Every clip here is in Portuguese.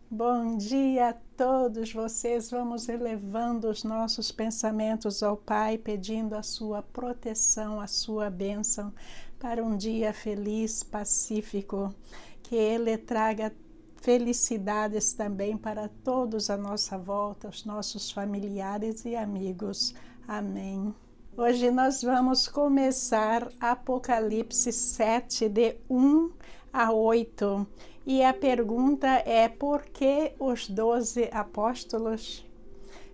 Bom dia a todos vocês. Vamos elevando os nossos pensamentos ao Pai, pedindo a sua proteção, a sua bênção para um dia feliz, pacífico, que Ele traga felicidades também para todos à nossa volta, os nossos familiares e amigos. Amém. Hoje nós vamos começar Apocalipse 7, de 1 a 8. E a pergunta é: por que os 12 apóstolos?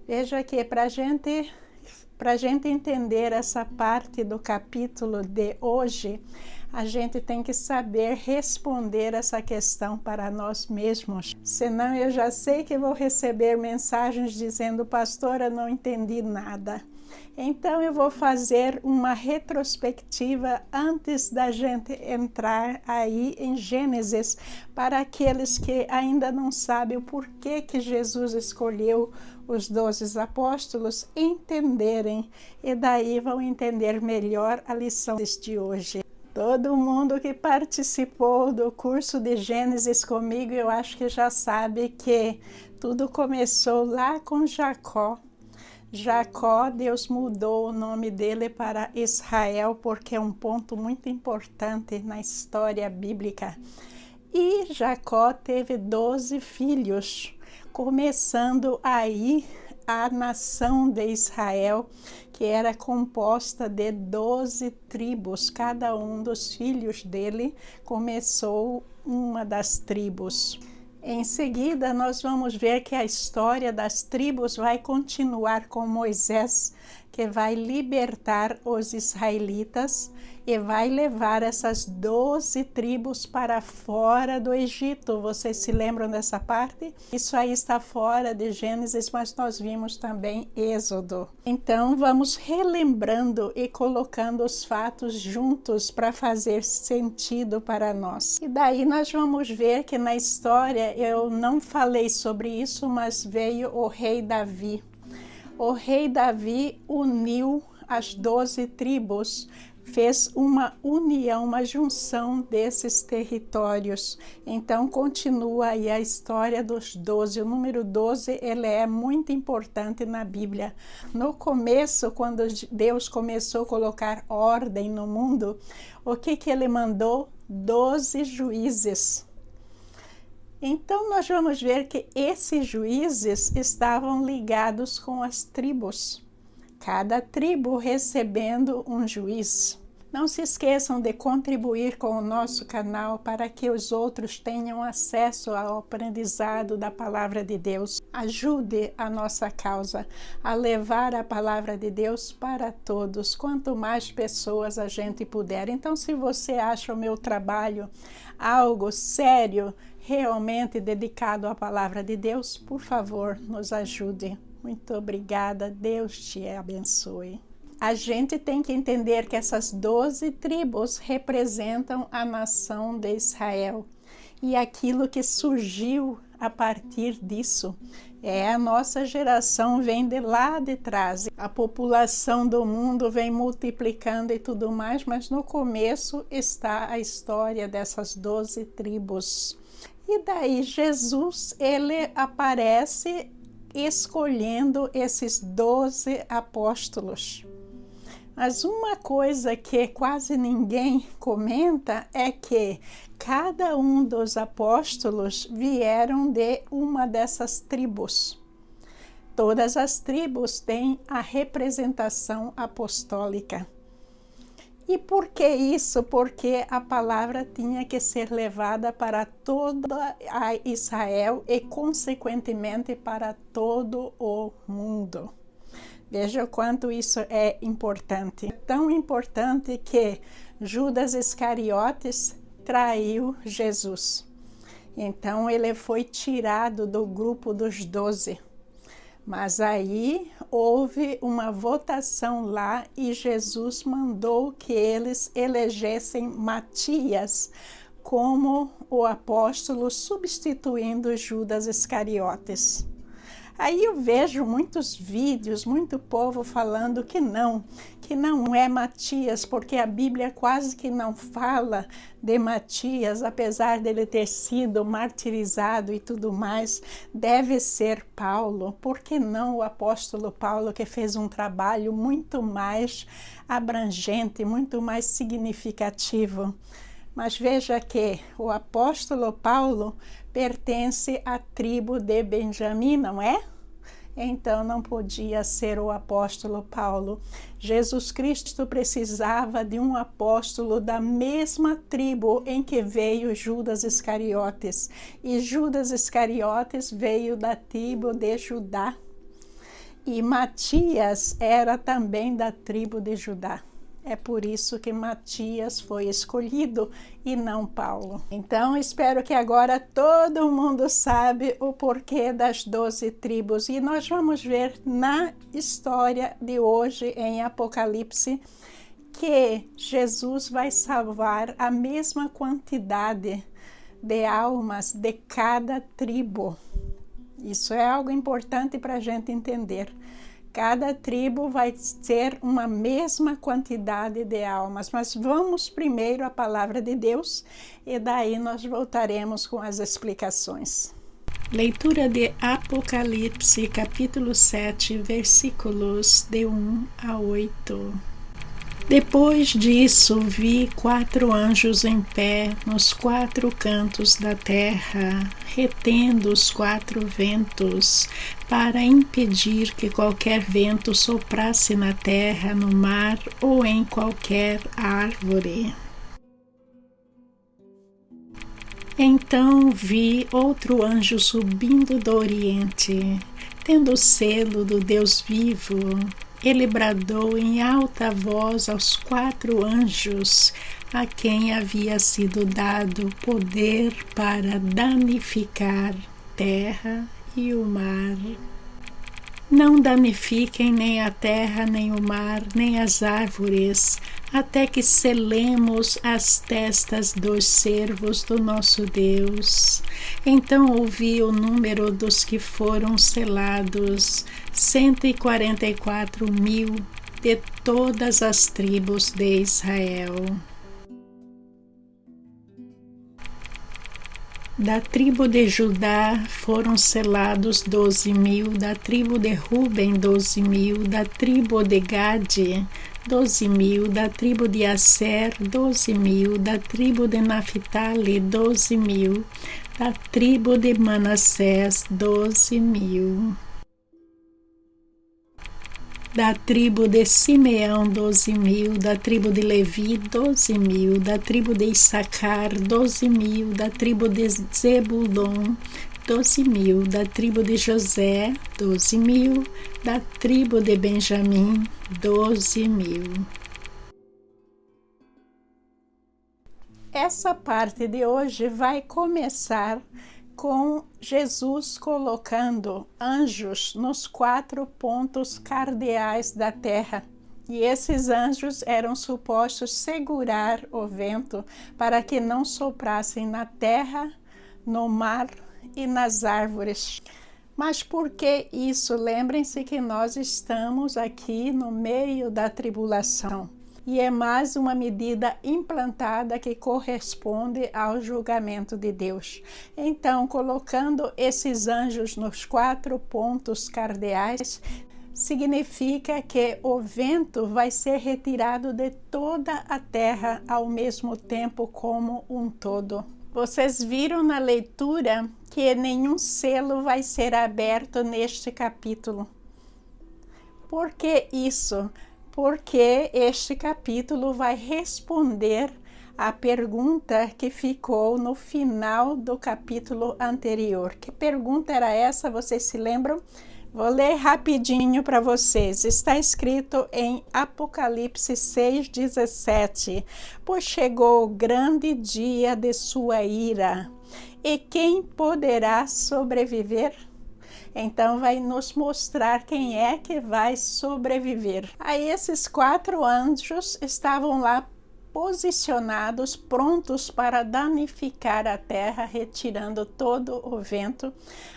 Veja que para a gente entender essa parte do capítulo de hoje, a gente tem que saber responder essa questão para nós mesmos. Senão eu já sei que vou receber mensagens dizendo: pastora, não entendi nada. Então eu vou fazer uma retrospectiva antes da gente entrar aí em Gênesis, para aqueles que ainda não sabem o porquê que Jesus escolheu os 12 apóstolos entenderem, e daí vão entender melhor a lição de hoje. Todo mundo que participou do curso de Gênesis comigo, eu acho que já sabe que tudo começou lá com Jacó. Jacó, Deus mudou o nome dele para Israel, porque é um ponto muito importante na história bíblica. E Jacó teve 12 filhos, começando aí a nação de Israel, que era composta de 12 tribos. Cada um dos filhos dele começou uma das tribos. Em seguida, nós vamos ver que a história das tribos vai continuar com Moisés, que vai libertar os israelitas e vai levar essas 12 tribos para fora do Egito. Vocês se lembram dessa parte? Isso aí está fora de Gênesis, mas nós vimos também Êxodo. Então, vamos relembrando e colocando os fatos juntos para fazer sentido para nós. E daí nós vamos ver que na história, eu não falei sobre isso, mas veio o rei Davi. O rei Davi uniu as 12 tribos, fez uma união, uma junção desses territórios. Então continua aí a história dos 12. O número 12, ele é muito importante na Bíblia. No começo, quando Deus começou a colocar ordem no mundo, o que ele mandou? 12 juízes. Então, nós vamos ver que esses juízes estavam ligados com as tribos, cada tribo recebendo um juiz. Não se esqueçam de contribuir com o nosso canal para que os outros tenham acesso ao aprendizado da Palavra de Deus. Ajude a nossa causa a levar a Palavra de Deus para todos, quanto mais pessoas a gente puder. Então, se você acha o meu trabalho algo sério, realmente dedicado à Palavra de Deus, por favor, nos ajude. Muito obrigada, Deus te abençoe. A gente tem que entender que essas 12 tribos representam a nação de Israel. E aquilo que surgiu a partir disso a nossa geração, vem de lá de trás. A população do mundo vem multiplicando e tudo mais, mas no começo está a história dessas 12 tribos. E daí Jesus, ele aparece escolhendo esses 12 apóstolos. Mas uma coisa que quase ninguém comenta é que cada um dos apóstolos vieram de uma dessas tribos. Todas as tribos têm a representação apostólica. E por que isso? Porque a palavra tinha que ser levada para toda a Israel e, consequentemente, para todo o mundo. Veja o quanto isso é importante. É tão importante que Judas Iscariotes traiu Jesus. Então, ele foi tirado do grupo dos 12. Mas aí houve uma votação lá e Jesus mandou que eles elegessem Matias como o apóstolo, substituindo Judas Iscariotes. Aí eu vejo muitos vídeos, muito povo falando que não é Matias, porque a Bíblia quase que não fala de Matias, apesar dele ter sido martirizado e tudo mais, deve ser Paulo. Por que não o apóstolo Paulo, que fez um trabalho muito mais abrangente, muito mais significativo? Mas veja que o apóstolo Paulo pertence à tribo de Benjamim, não é? Então não podia ser o apóstolo Paulo. Jesus Cristo precisava de um apóstolo da mesma tribo em que veio Judas Iscariotes. E Judas Iscariotes veio da tribo de Judá. E Matias era também da tribo de Judá. É por isso que Matias foi escolhido e não Paulo. Então, espero que agora todo mundo sabe o porquê das 12 tribos. E nós vamos ver na história de hoje, em Apocalipse, que Jesus vai salvar a mesma quantidade de almas de cada tribo. Isso é algo importante para a gente entender. Cada tribo vai ter uma mesma quantidade de almas, mas vamos primeiro à palavra de Deus e daí nós voltaremos com as explicações. Leitura de Apocalipse, capítulo 7, versículos de 1 a 8. Depois disso, vi 4 anjos em pé nos 4 cantos da terra, retendo os 4 ventos, para impedir que qualquer vento soprasse na terra, no mar ou em qualquer árvore. Então vi outro anjo subindo do Oriente, tendo o selo do Deus vivo. Ele bradou em alta voz aos 4 anjos, a quem havia sido dado poder para danificar terra e o mar. Não danifiquem nem a terra, nem o mar, nem as árvores, até que selemos as testas dos servos do nosso Deus. Então ouvi o número dos que foram selados, 144.000 de todas as tribos de Israel. Da tribo de Judá foram selados 12.000, da tribo de Ruben 12.000, da tribo de Gade 12.000, da tribo de Aser 12.000, da tribo de Naphtali 12.000, da tribo de Manassés 12.000. Da tribo de Simeão 12.000, da tribo de Levi 12.000, da tribo de Issacar 12.000, da tribo de Zebulon 12.000, da tribo de José 12.000, da tribo de Benjamim 12.000. Essa parte de hoje vai começar com Jesus colocando anjos nos 4 pontos cardeais da terra. E esses anjos eram supostos segurar o vento para que não soprassem na terra, no mar e nas árvores. Mas por que isso? Lembrem-se que nós estamos aqui no meio da tribulação. E é mais uma medida implantada que corresponde ao julgamento de Deus. Então, colocando esses anjos nos 4 pontos cardeais, significa que o vento vai ser retirado de toda a terra ao mesmo tempo como um todo. Vocês viram na leitura que nenhum selo vai ser aberto neste capítulo. Por que isso? Porque este capítulo vai responder à pergunta que ficou no final do capítulo anterior. Que pergunta era essa? Vocês se lembram? Vou ler rapidinho para vocês. Está escrito em Apocalipse 6:17. Pois chegou o grande dia de sua ira, e quem poderá sobreviver? Então vai nos mostrar quem é que vai sobreviver. Aí esses 4 anjos estavam lá posicionados, prontos para danificar a terra, retirando todo o vento.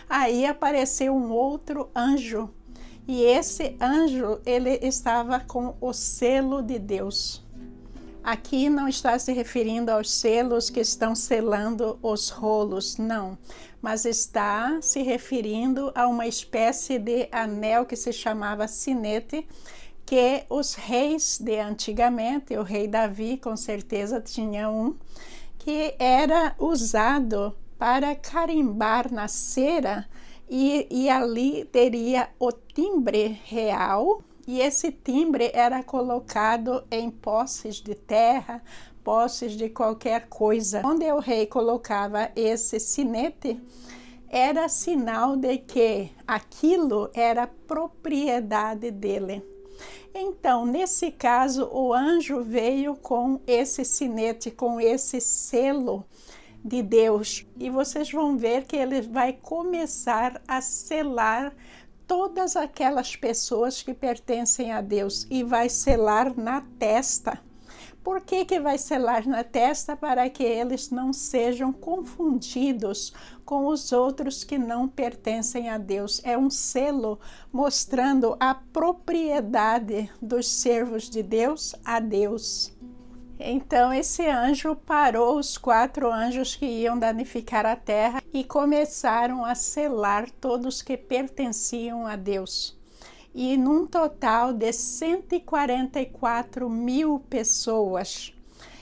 Aí apareceu um outro anjo, e esse anjo, ele estava com o selo de Deus. Aqui não está se referindo aos selos que estão selando os rolos, não, mas está se referindo a uma espécie de anel que se chamava sinete, que os reis de antigamente, o rei Davi com certeza tinha um, que era usado para carimbar na cera, e ali teria o timbre real, e esse timbre era colocado em posses de terra, posses de qualquer coisa. Onde o rei colocava esse sinete, era sinal de que aquilo era propriedade dele. Então, nesse caso, o anjo veio com esse sinete, com esse selo de Deus. E vocês vão ver que ele vai começar a selar todas aquelas pessoas que pertencem a Deus, e vai selar na testa. Por que vai selar na testa? Para que eles não sejam confundidos com os outros que não pertencem a Deus. É um selo mostrando a propriedade dos servos de Deus a Deus. Então esse anjo parou os 4 anjos que iam danificar a terra e começaram a selar todos que pertenciam a Deus. E num total de 144 mil pessoas.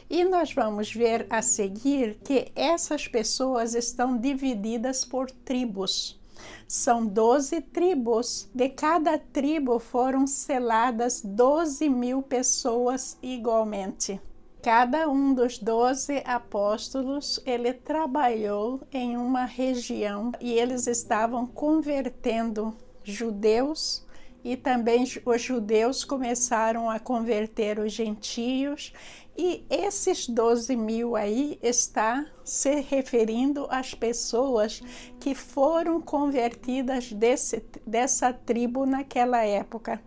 E nós vamos ver a seguir que essas pessoas estão divididas por tribos. São 12 tribos, de cada tribo foram seladas 12 mil pessoas igualmente. Cada um dos 12 apóstolos, ele trabalhou em uma região e eles estavam convertendo judeus, e também os judeus começaram a converter os gentios, e esses 12 mil aí está se referindo às pessoas que foram convertidas dessa tribo naquela época.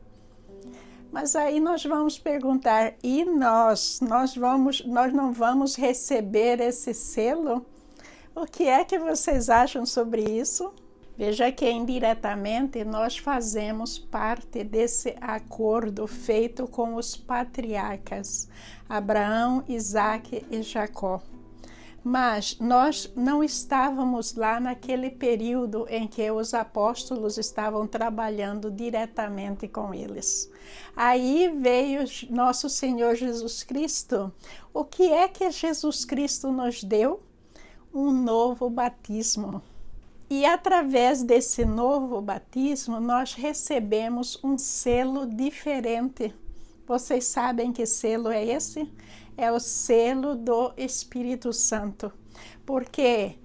Mas aí nós vamos perguntar, e nós não vamos receber esse selo? O que é que vocês acham sobre isso? Veja que indiretamente nós fazemos parte desse acordo feito com os patriarcas, Abraão, Isaque e Jacó. Mas nós não estávamos lá naquele período em que os apóstolos estavam trabalhando diretamente com eles. Aí veio nosso Senhor Jesus Cristo. O que é que Jesus Cristo nos deu? Um novo batismo. E através desse novo batismo, nós recebemos um selo diferente. Vocês sabem que selo é esse? É o selo do Espírito Santo. Porque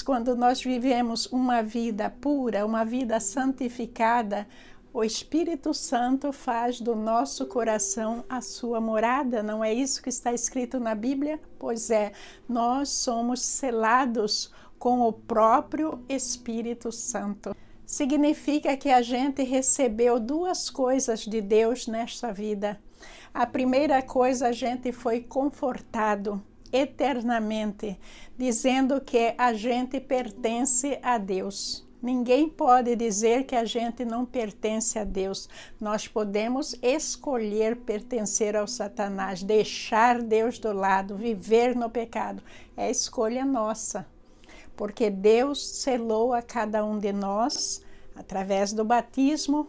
quando nós vivemos uma vida pura, uma vida santificada, o Espírito Santo faz do nosso coração a sua morada. Não é isso que está escrito na Bíblia? Pois é, nós somos selados com o próprio Espírito Santo. Significa que a gente recebeu 2 coisas de Deus nesta vida. A primeira coisa, a gente foi confortado eternamente, dizendo que a gente pertence a Deus. Ninguém pode dizer que a gente não pertence a Deus. Nós podemos escolher pertencer ao Satanás, deixar Deus do lado, viver no pecado. É escolha nossa. Porque Deus selou a cada um de nós, através do batismo,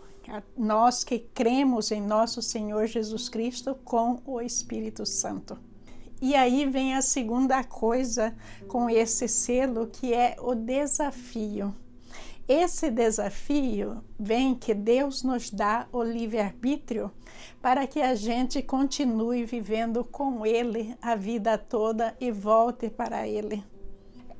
nós que cremos em nosso Senhor Jesus Cristo, com o Espírito Santo. E aí vem a segunda coisa com esse selo, que é o desafio. Esse desafio vem que Deus nos dá o livre-arbítrio para que a gente continue vivendo com Ele a vida toda e volte para Ele.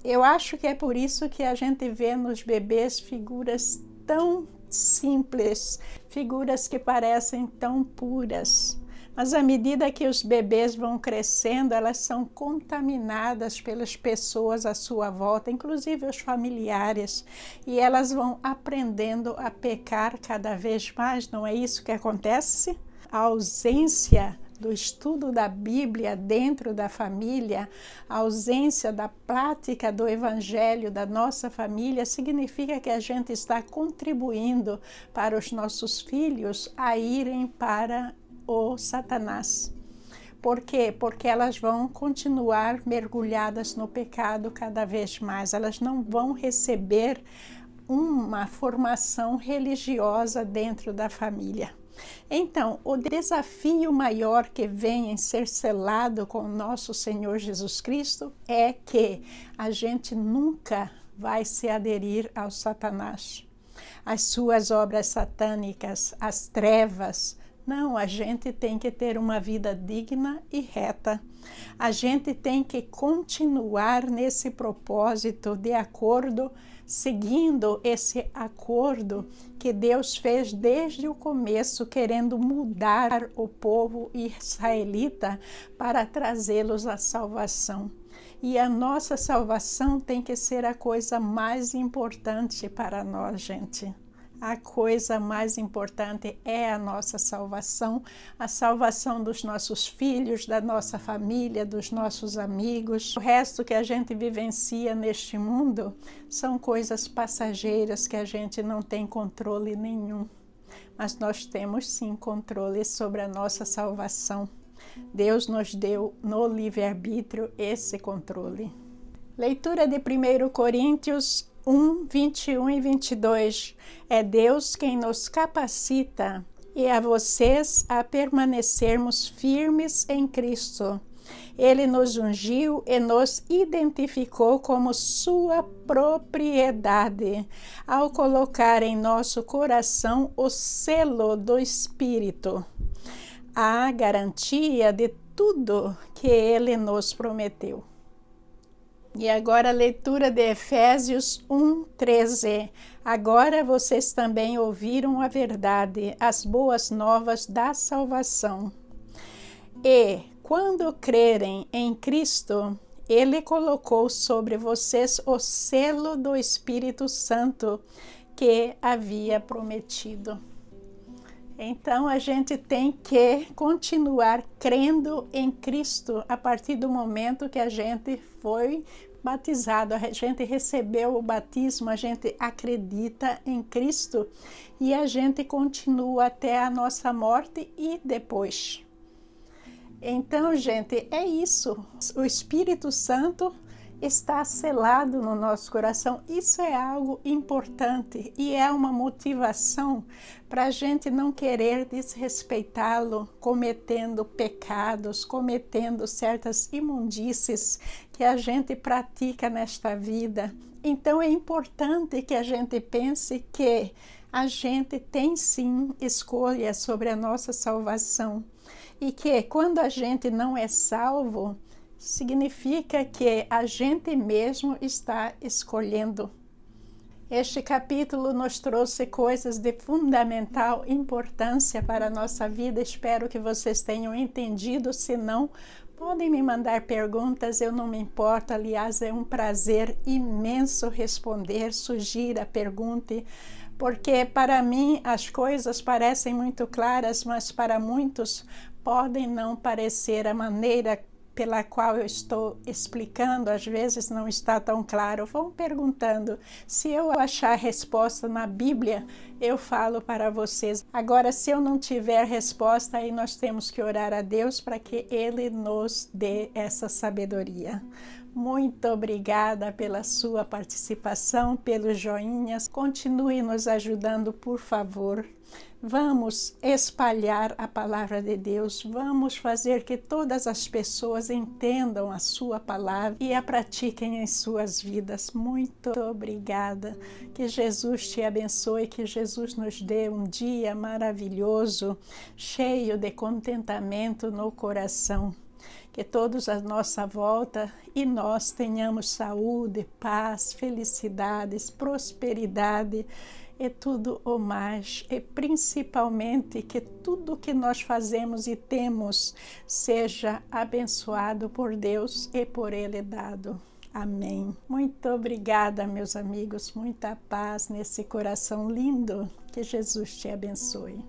Eu acho que é por isso que a gente vê nos bebês figuras tão simples, figuras que parecem tão puras. Mas à medida que os bebês vão crescendo, elas são contaminadas pelas pessoas à sua volta, inclusive os familiares, e elas vão aprendendo a pecar cada vez mais. Não é isso que acontece? A ausência do estudo da Bíblia dentro da família, a ausência da prática do Evangelho da nossa família, significa que a gente está contribuindo para os nossos filhos a irem para o Satanás. Por quê? Porque elas vão continuar mergulhadas no pecado cada vez mais. Elas não vão receber uma formação religiosa dentro da família. Então, o desafio maior que vem em ser selado com o nosso Senhor Jesus Cristo é que a gente nunca vai se aderir ao Satanás, às suas obras satânicas, às trevas. Não, a gente tem que ter uma vida digna e reta. A gente tem que continuar nesse propósito de acordo, seguindo esse acordo que Deus fez desde o começo, querendo mudar o povo israelita para trazê-los à salvação. E a nossa salvação tem que ser a coisa mais importante para nós, gente. A coisa mais importante é a nossa salvação, a salvação dos nossos filhos, da nossa família, dos nossos amigos. O resto que a gente vivencia neste mundo são coisas passageiras que a gente não tem controle nenhum. Mas nós temos sim controle sobre a nossa salvação. Deus nos deu no livre-arbítrio esse controle. Leitura de 1 Coríntios 1, 21 e 22. É Deus quem nos capacita e a vocês a permanecermos firmes em Cristo. Ele nos ungiu e nos identificou como sua propriedade, ao colocar em nosso coração o selo do Espírito, a garantia de tudo que Ele nos prometeu. E agora a leitura de Efésios 1:13. Agora vocês também ouviram a verdade, as boas novas da salvação. E, quando crerem em Cristo, Ele colocou sobre vocês o selo do Espírito Santo que havia prometido. Então, a gente tem que continuar crendo em Cristo a partir do momento que a gente foi batizado, a gente recebeu o batismo, a gente acredita em Cristo e a gente continua até a nossa morte e depois. Então, gente, é isso. O Espírito Santo está selado no nosso coração. Isso é algo importante e é uma motivação para a gente não querer desrespeitá-lo, cometendo pecados, cometendo certas imundícies que a gente pratica nesta vida. Então é importante que a gente pense que a gente tem sim escolha sobre a nossa salvação e que quando a gente não é salvo, significa que a gente mesmo está escolhendo. Este capítulo nos trouxe coisas de fundamental importância para a nossa vida. Espero que vocês tenham entendido. Se não, podem me mandar perguntas, eu não me importo. Aliás, é um prazer imenso responder, sugira, pergunte, porque para mim as coisas parecem muito claras, mas para muitos podem não parecer. A maneira pela qual eu estou explicando, às vezes não está tão claro. Vão perguntando. Se eu achar a resposta na Bíblia, eu falo para vocês. Agora, se eu não tiver resposta, aí nós temos que orar a Deus para que Ele nos dê essa sabedoria. Muito obrigada pela sua participação, pelos joinhas. Continue nos ajudando, por favor. Vamos espalhar a palavra de Deus, vamos fazer que todas as pessoas entendam a sua palavra e a pratiquem em suas vidas. Muito obrigada. Que Jesus te abençoe, que Jesus nos dê um dia maravilhoso, cheio de contentamento no coração. Que todos à nossa volta e nós tenhamos saúde, paz, felicidades, prosperidade e tudo o mais, e principalmente que tudo que nós fazemos e temos seja abençoado por Deus e por Ele dado. Amém. Muito obrigada, meus amigos, muita paz nesse coração lindo. Que Jesus te abençoe.